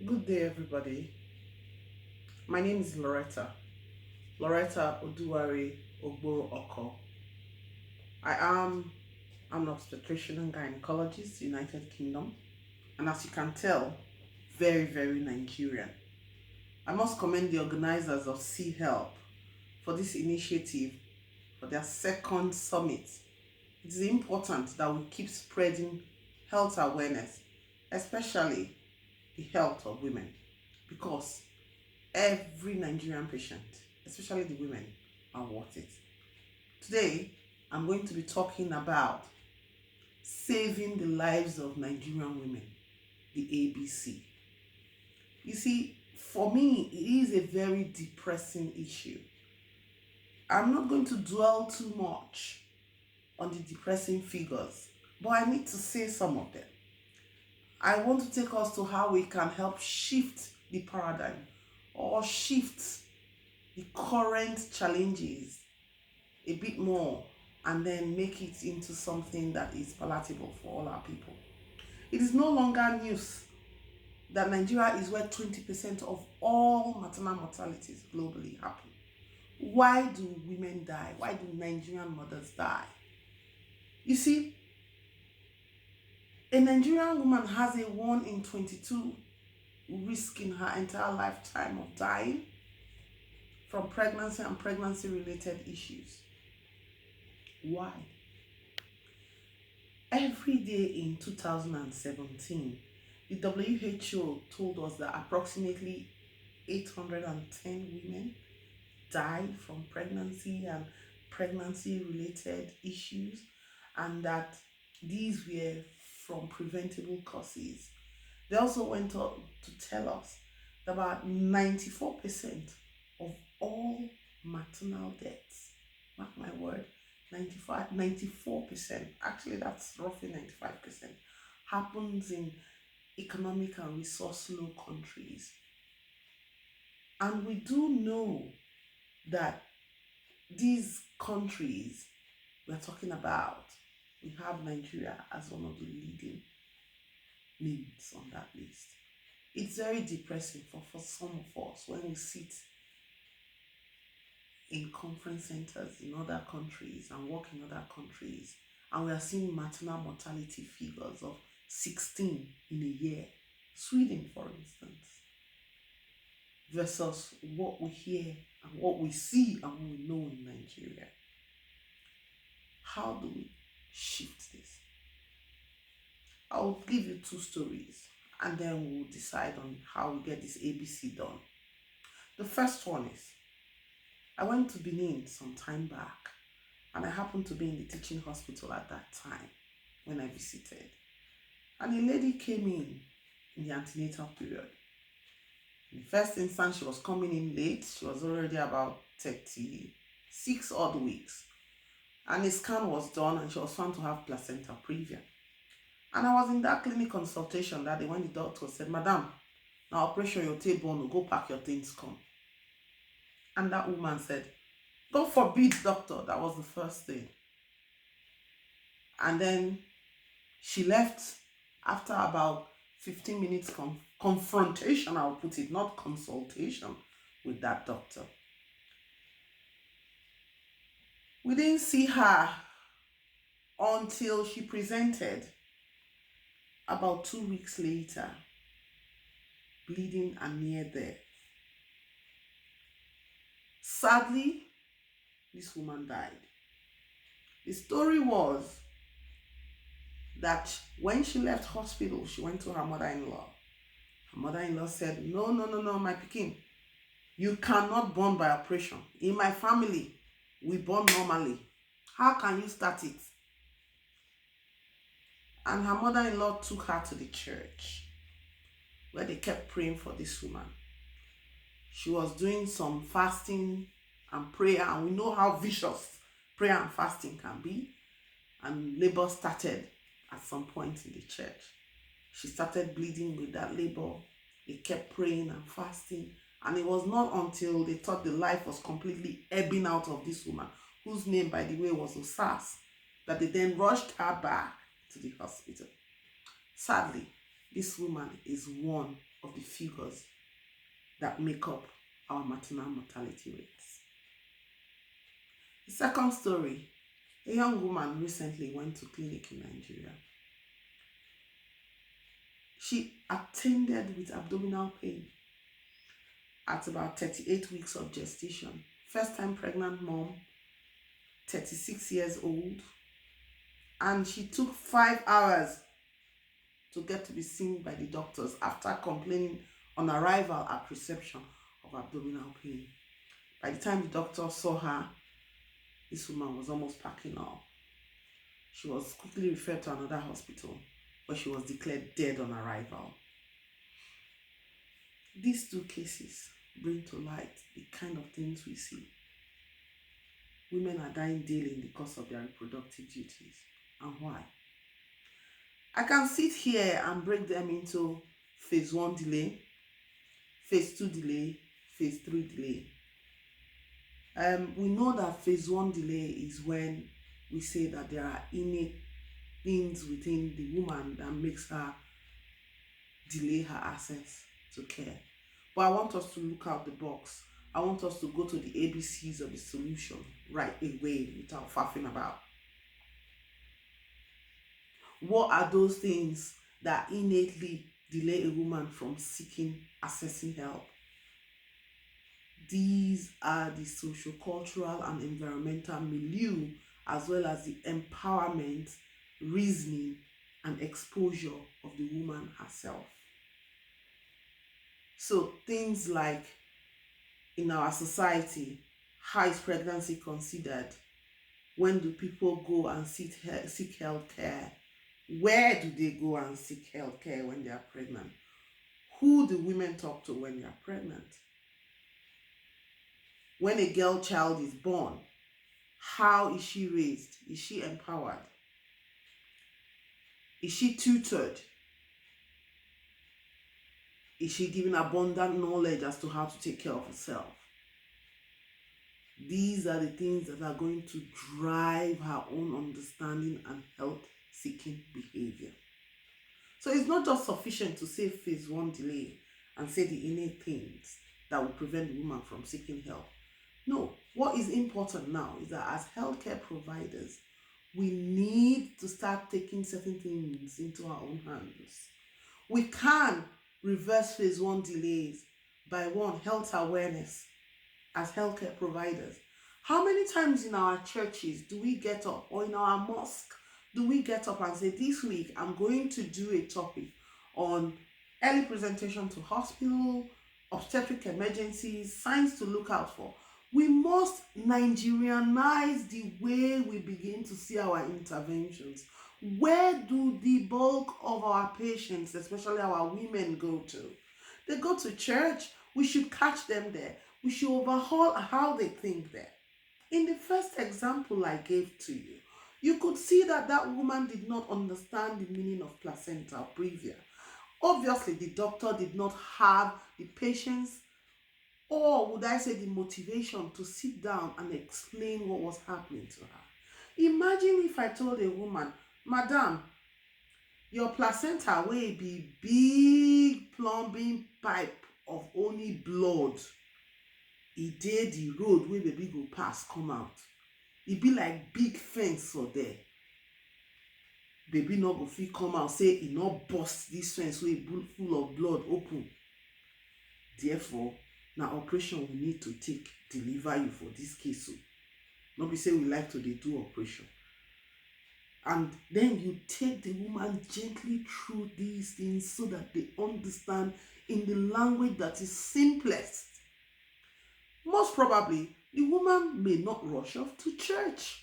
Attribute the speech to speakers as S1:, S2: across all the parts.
S1: Good day, everybody. My name is Loretta Oduware Ogboro-Okor. I am an obstetrician and gynecologist, United Kingdom, and as you can tell, very, very Nigerian. I must commend the organizers of Sea Help for this initiative, for their second summit. It is important that we keep spreading health awareness, especially the health of women, because every Nigerian patient, especially the women, are worth it. Today, I'm going to be talking about saving the lives of Nigerian women, the ABC. You see, for me, it is a very depressing issue. I'm not going to dwell too much on the depressing figures, but I need to say some of them. I want to take us to how we can help shift the paradigm or shift the current challenges a bit more and then make it into something that is palatable for all our people. It is no longer news that Nigeria is where 20% of all maternal mortalities globally happen. Why do women die? Why do Nigerian mothers die? You see, a Nigerian woman has a 1 in 22 risk in her entire lifetime of dying from pregnancy and pregnancy-related issues. Why? Every day in 2017, the WHO told us that approximately 810 women died from pregnancy and pregnancy-related issues, and that these were from preventable causes. They also went on to tell us that about 94% of all maternal deaths, mark my word, 94%, actually that's roughly 95%, happens in economic and resource low countries. And we do know that these countries we're talking about, we have Nigeria as one of the leading names on that list. It's very depressing for some of us when we sit in conference centers in other countries and work in other countries, and we are seeing maternal mortality figures of 16 in a year. Sweden, for instance, versus what we hear and what we see and what we know in Nigeria. How do we shift this? I'll give you two stories and then we'll decide on how we get this ABC done. The first one is, I went to Benin some time back and I happened to be in the teaching hospital at that time when I visited. And a lady came in the antenatal period. In the first instance, she was coming in late. She was already about 36 odd weeks. And a scan was done and she was found to have placenta previa. And I was in that clinic consultation that day when the doctor said, "Madam, now operation your tailbone, go pack your things, come." And that woman said, "God forbid, doctor." That was the first thing. And then she left after about 15 minutes confrontation, I'll put it, not consultation with that doctor. We didn't see her until she presented about 2 weeks later, bleeding and near death. Sadly, this woman died. The story was that when she left hospital, she went to her mother-in-law. Her mother-in-law said, no, my pikin, you cannot born by operation. In my family, we born normally. How can you start it? And her mother-in-law took her to the church where they kept praying for this woman. She was doing some fasting and prayer, and we know how vicious prayer and fasting can be. And labor started at some point in the church. She started bleeding with that labor. They kept praying and fasting. And it was not until they thought the life was completely ebbing out of this woman, whose name, by the way, was Osas, that they then rushed her back to the hospital. Sadly, this woman is one of the figures that make up our maternal mortality rates. The second story, a young woman recently went to clinic in Nigeria. She attended with abdominal pain at about 38 weeks of gestation. First time pregnant mom, 36 years old, and she took 5 hours to get to be seen by the doctors after complaining on arrival at reception of abdominal pain. By the time the doctor saw her, this woman was almost packing up. She was quickly referred to another hospital, where she was declared dead on arrival. These two cases bring to light the kind of things we see. Women are dying daily in the course of their reproductive duties. And why? I can sit here and break them into phase 1 delay, phase 2 delay, phase 3 delay. We know that phase 1 delay is when we say that there are innate things within the woman that makes her delay her access to care. But I want us to look out the box. I want us to go to the ABCs of the solution right away without faffing about. What are those things that innately delay a woman from accessing help? These are the social, cultural, and environmental milieu, as well as the empowerment, reasoning, and exposure of the woman herself. So things like, in our society, how is pregnancy considered? When do people go and seek health care? Where do they go and seek health care when they are pregnant? Who do women talk to when they are pregnant? When a girl child is born, how is she raised? Is she empowered? Is she tutored? Is she given abundant knowledge as to how to take care of herself? These are the things that are going to drive her own understanding and health-seeking behavior. So it's not just sufficient to say phase 1 delay and say the innate things that will prevent the woman from seeking help. No, what is important now is that as healthcare providers, we need to start taking certain things into our own hands. We can reverse phase 1 delays by 1, health awareness as healthcare providers. How many times in our churches do we get up, or in our mosque do we get up and say, this week I'm going to do a topic on early presentation to hospital, obstetric emergencies, signs to look out for? We must Nigerianize the way we begin to see our interventions. Where do the bulk of our patients, especially our women, go to? They go to church. We should catch them there. We should overhaul how they think there. In the first example I gave to you, you could see that that woman did not understand the meaning of placenta previa. Obviously, the doctor did not have the patience, or would I say the motivation, to sit down and explain what was happening to her. Imagine if I told a woman, Madam, your placenta will be big plumbing pipe of only blood. E dey the road where baby go pass come out. E be like big fence for there. Baby no go fit come out, say e no burst this fence wey full of blood open. Therefore, na operation we need to take deliver you for this case. So no be say we like to dey do operation. And then you take the woman gently through these things so that they understand in the language that is simplest. Most probably, the woman may not rush off to church.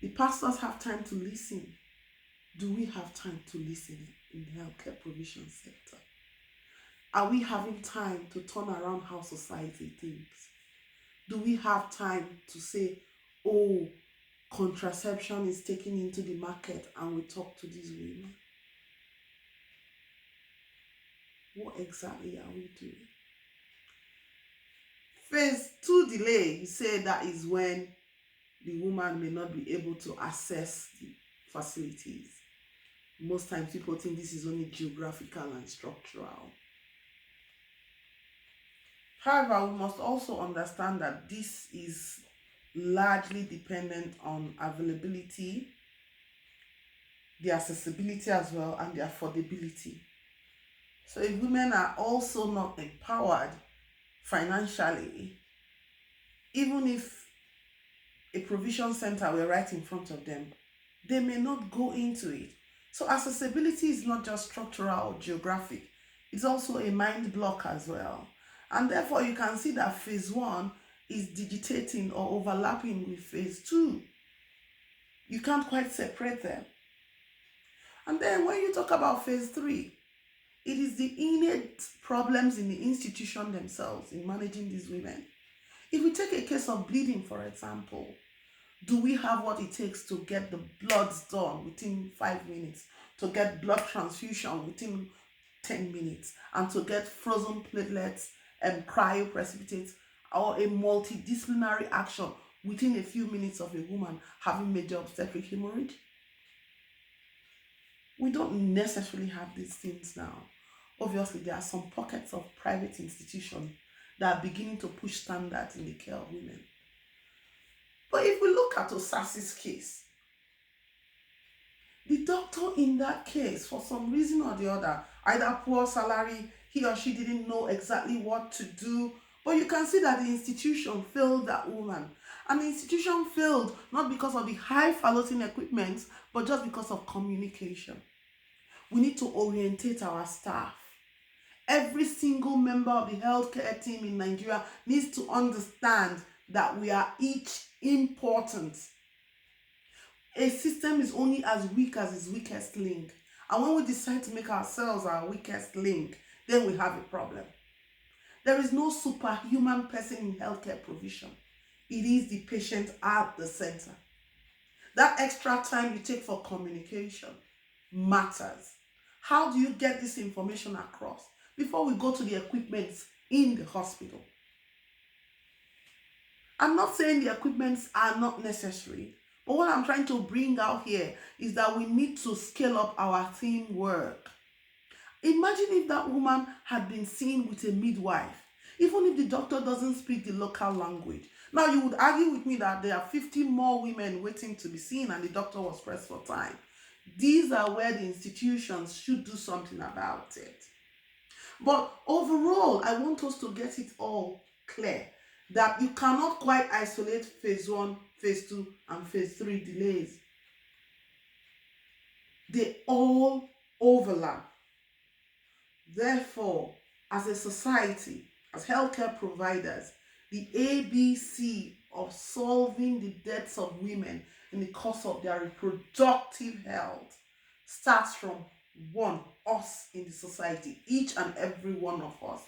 S1: The pastors have time to listen. Do we have time to listen in the healthcare provision sector? Are we having time to turn around how society thinks? Do we have time to say, oh, contraception is taken into the market, and we talk to these women? What exactly are we doing? Phase 2 delay, you say that is when the woman may not be able to access the facilities. Most times people think this is only geographical and structural. However, we must also understand that this is largely dependent on availability, the accessibility as well, and the affordability. So if women are also not empowered financially, even if a provision center were right in front of them, they may not go into it. So accessibility is not just structural or geographic, it's also a mind block as well. And therefore you can see that phase 1 is digitating or overlapping with phase 2. You can't quite separate them. And then when you talk about phase 3, it is the innate problems in the institution themselves in managing these women. If we take a case of bleeding, for example, do we have what it takes to get the bloods done within 5 minutes, to get blood transfusion within 10 minutes, and to get frozen platelets and cryoprecipitates, or a multidisciplinary action within a few minutes of a woman having major obstetric hemorrhage? We don't necessarily have these things now. Obviously, there are some pockets of private institutions that are beginning to push standards in the care of women. But if we look at Osasi's case, the doctor in that case, for some reason or the other, either poor salary, he or she didn't know exactly what to do, but you can see that the institution failed that woman. And the institution failed not because of the highfalutin equipment, but just because of communication. We need to orientate our staff. Every single member of the healthcare team in Nigeria needs to understand that we are each important. A system is only as weak as its weakest link. And when we decide to make ourselves our weakest link, then we have a problem. There is no superhuman person in healthcare provision. It is the patient at the center. That extra time you take for communication matters. How do you get this information across? Before we go to the equipment in the hospital. I'm not saying the equipments are not necessary, but what I'm trying to bring out here is that we need to scale up our teamwork. Imagine if that woman had been seen with a midwife, even if the doctor doesn't speak the local language. Now you would argue with me that there are 50 more women waiting to be seen and the doctor was pressed for time. These are where the institutions should do something about it. But overall, I want us to get it all clear that you cannot quite isolate phase 1, phase 2, and phase 3 delays. They all overlap. Therefore, as a society, as healthcare providers, the ABC of solving the deaths of women in the course of their reproductive health starts from us in the society, each and every one of us,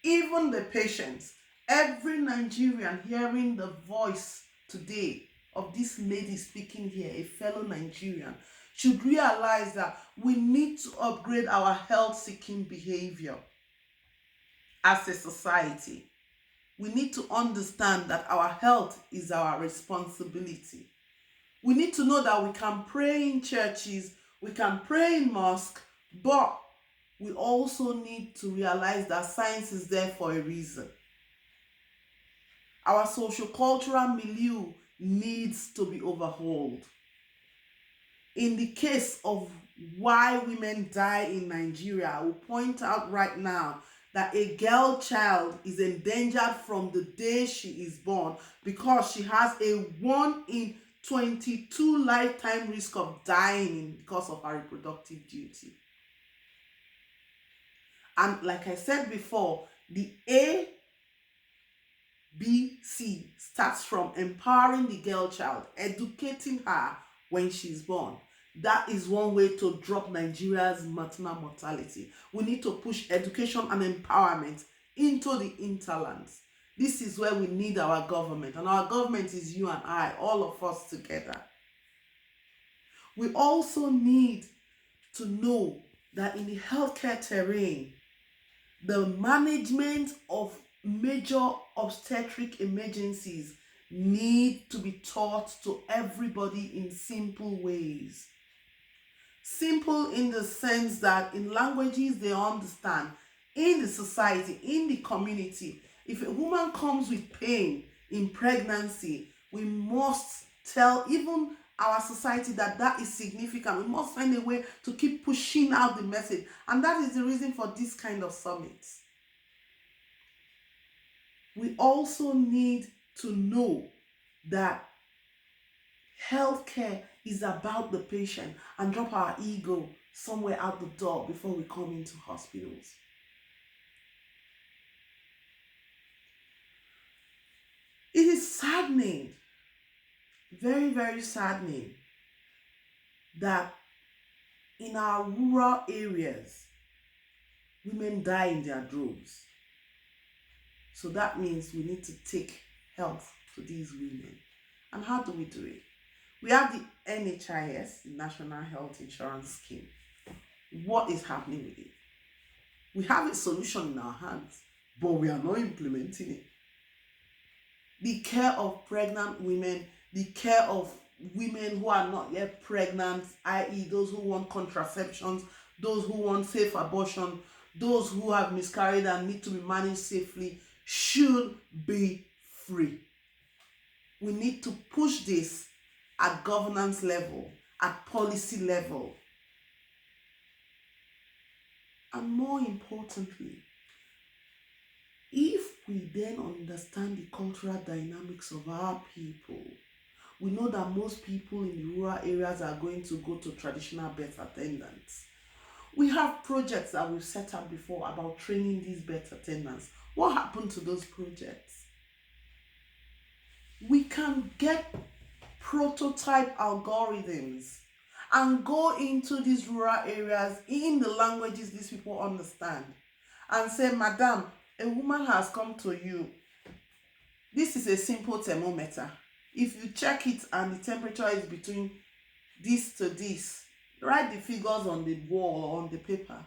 S1: even the patients. Every Nigerian hearing the voice today of this lady speaking here, a fellow Nigerian, should realize that we need to upgrade our health-seeking behavior as a society. We need to understand that our health is our responsibility. We need to know that we can pray in churches, we can pray in mosque, but we also need to realize that science is there for a reason. Our social-cultural milieu needs to be overhauled. In the case of why women die in Nigeria, I will point out right now that a girl child is endangered from the day she is born because she has a 1 in 22 lifetime risk of dying because of her reproductive duty. And like I said before, the ABC starts from empowering the girl child, educating her when she's born. That is one way to drop Nigeria's maternal mortality. We need to push education and empowerment into the hinterlands. This is where we need our government, and our government is you and I, all of us together. We also need to know that in the healthcare terrain, the management of major obstetric emergencies need to be taught to everybody in simple ways. Simple in the sense that in languages they understand, in the society, in the community. If a woman comes with pain in pregnancy, we must tell even our society that that is significant. We must find a way to keep pushing out the message. And that is the reason for this kind of summits. We also need to know that healthcare is about the patient and drop our ego somewhere out the door before we come into hospitals. It is saddening, very, very saddening, that in our rural areas, women die in their droves. So that means we need to take health to these women. And how do we do it? We have the NHIS, the National Health Insurance Scheme. What is happening with it? We have a solution in our hands, but we are not implementing it. The care of pregnant women, the care of women who are not yet pregnant, i.e. those who want contraceptions, those who want safe abortion, those who have miscarried and need to be managed safely, should be free. We need to push this at governance level, at policy level. And more importantly, if we then understand the cultural dynamics of our people, we know that most people in the rural areas are going to go to traditional birth attendants. We have projects that we've set up before about training these birth attendants. What happened to those projects? We can get prototype algorithms and go into these rural areas in the languages these people understand and say, Madam, a woman has come to you. This is a simple thermometer. If you check it and the temperature is between this to this, write the figures on the wall or on the paper.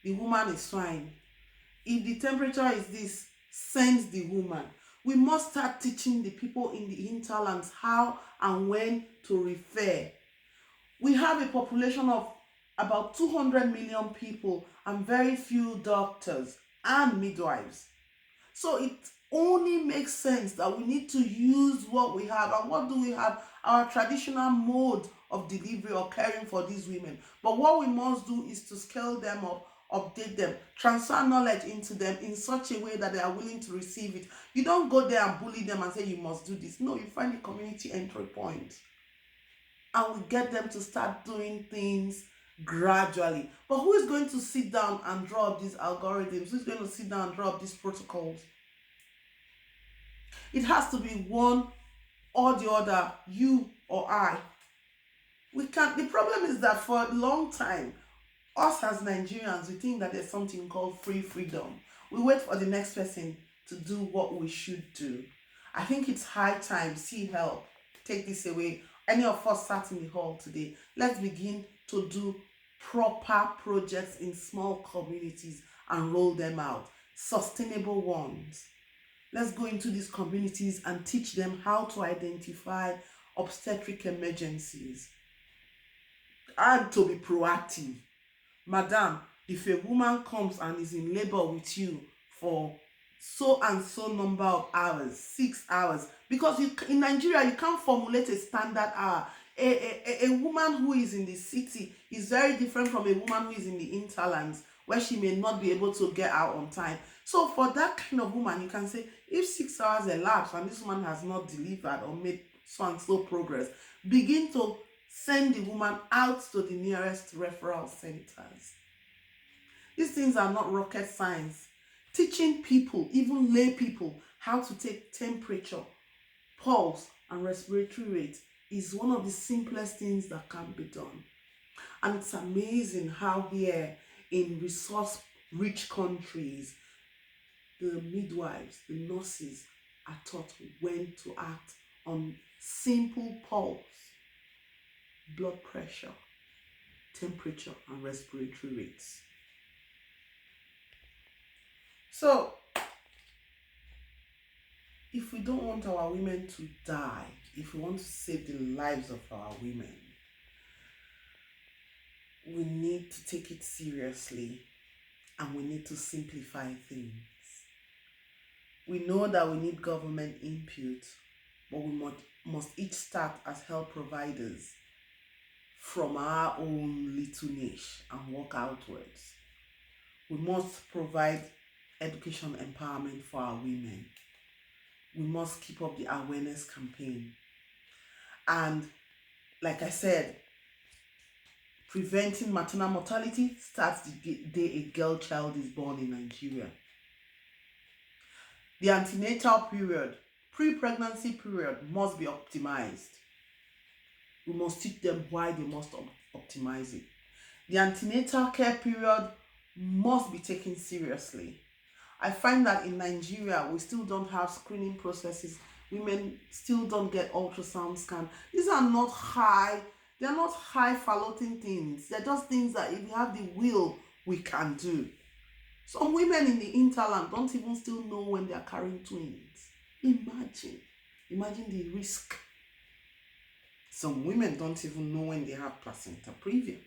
S1: The woman is fine. If the temperature is this, send the woman. We must start teaching the people in the hinterlands how and when to refer. We have a population of about 200 million people and very few doctors and midwives. So it only makes sense that we need to use what we have. And what do we have? Our traditional mode of delivery or caring for these women. But what we must do is to scale them up, update them, transfer knowledge into them in such a way that they are willing to receive it. You don't go there and bully them and say you must do this. No, you find a community entry point. And we get them to start doing things gradually. But who is going to sit down and draw up these algorithms? Who is going to sit down and draw up these protocols? It has to be one or the other, you or I. We can't. The problem is that for a long time, us as Nigerians, we think that there's something called free freedom. We wait for the next person to do what we should do. I think it's high time. See help. Take this away. Any of us sat in the hall today, let's begin to do proper projects in small communities and roll them out. Sustainable ones. Let's go into these communities and teach them how to identify obstetric emergencies and to be proactive. Madam, if a woman comes and is in labor with you for so and so number of hours, 6 hours, because in Nigeria you can't formulate a standard hour. A woman who is in the city is very different from a woman who is in the hinterlands, where she may not be able to get out on time. So for that kind of woman, you can say, if 6 hours elapsed and this woman has not delivered or made so and so progress, begin to send the woman out to the nearest referral centers. These things are not rocket science. Teaching people, even lay people, how to take temperature, pulse, and respiratory rate is one of the simplest things that can be done. And it's amazing how here in resource-rich countries, the midwives, the nurses are taught when to act on simple pulse, blood pressure, temperature, and respiratory rates. So, if we don't want our women to die, if we want to save the lives of our women, we need to take it seriously and we need to simplify things. We know that we need government input, but we must each start as health providers from our own little niche and work outwards. We must provide education empowerment for our women. We must keep up the awareness campaign. And like I said, preventing maternal mortality starts the day a girl child is born in Nigeria. The antenatal period, pre-pregnancy period must be optimized. We must teach them why they must optimize it. The antenatal care period must be taken seriously. I find that in Nigeria, we still don't have screening processes. Women still don't get ultrasound scan. These are not high, they're not highfalutin things. They're just things that if you have the will, we can do. Some women in the hinterland don't even still know when they're carrying twins. Imagine the risk. Some women don't even know when they have placenta previa.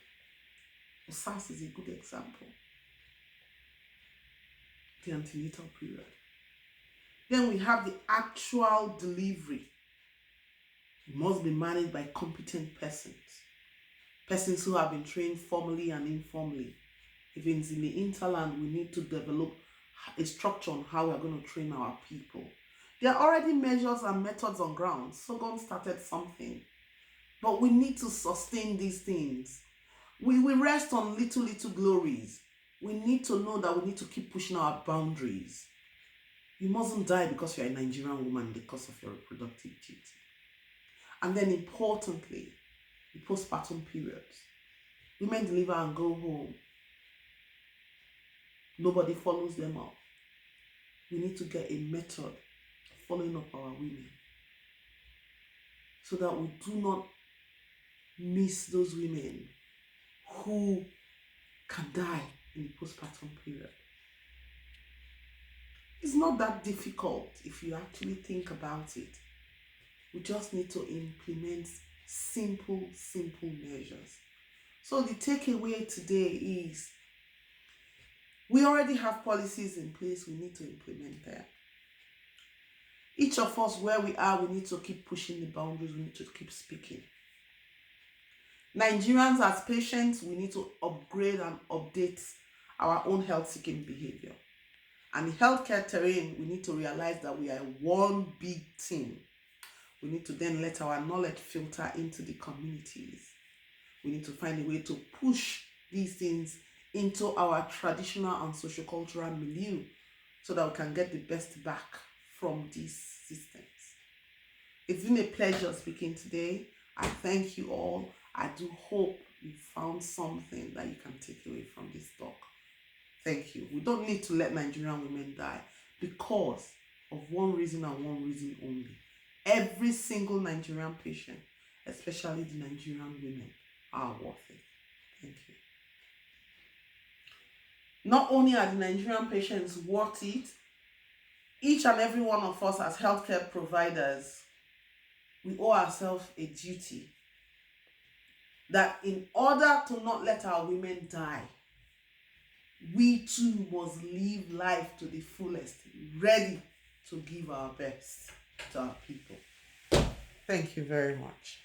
S1: SARS is a good example. The antenatal period. Then we have the actual delivery. It must be managed by competent persons who have been trained formally and informally. If it's in the hinterland, we need to develop a structure on how we're going to train our people. There are already measures and methods on ground. Sogon started something. But we need to sustain these things. We rest on little glories. We need to know that we need to keep pushing our boundaries. You mustn't die because you're a Nigerian woman because of your reproductive duty. And then importantly, the postpartum periods. Women deliver and go home. Nobody follows them up. We need to get a method of following up our women so that we do not miss those women who can die in the postpartum period. It's not that difficult if you actually think about it. We just need to implement simple measures. So the takeaway today is we already have policies in place. We need to implement them. Each of us, where we are, we need to keep pushing the boundaries. We need to keep speaking. Nigerians as patients, we need to upgrade and update our own health-seeking behavior. And the healthcare terrain, we need to realize that we are one big team. We need to then let our knowledge filter into the communities. We need to find a way to push these things into our traditional and sociocultural milieu so that we can get the best back from these systems. It's been a pleasure speaking today. I thank you all. I do hope you found something that you can take away from this talk. Thank you. We don't need to let Nigerian women die because of one reason and one reason only. Every single Nigerian patient, especially the Nigerian women, are worth it. Thank you. Not only are the Nigerian patients worth it, each and every one of us as healthcare providers, we owe ourselves a duty that in order to not let our women die, we too must live life to the fullest, ready to give our best to our people. Thank you very much.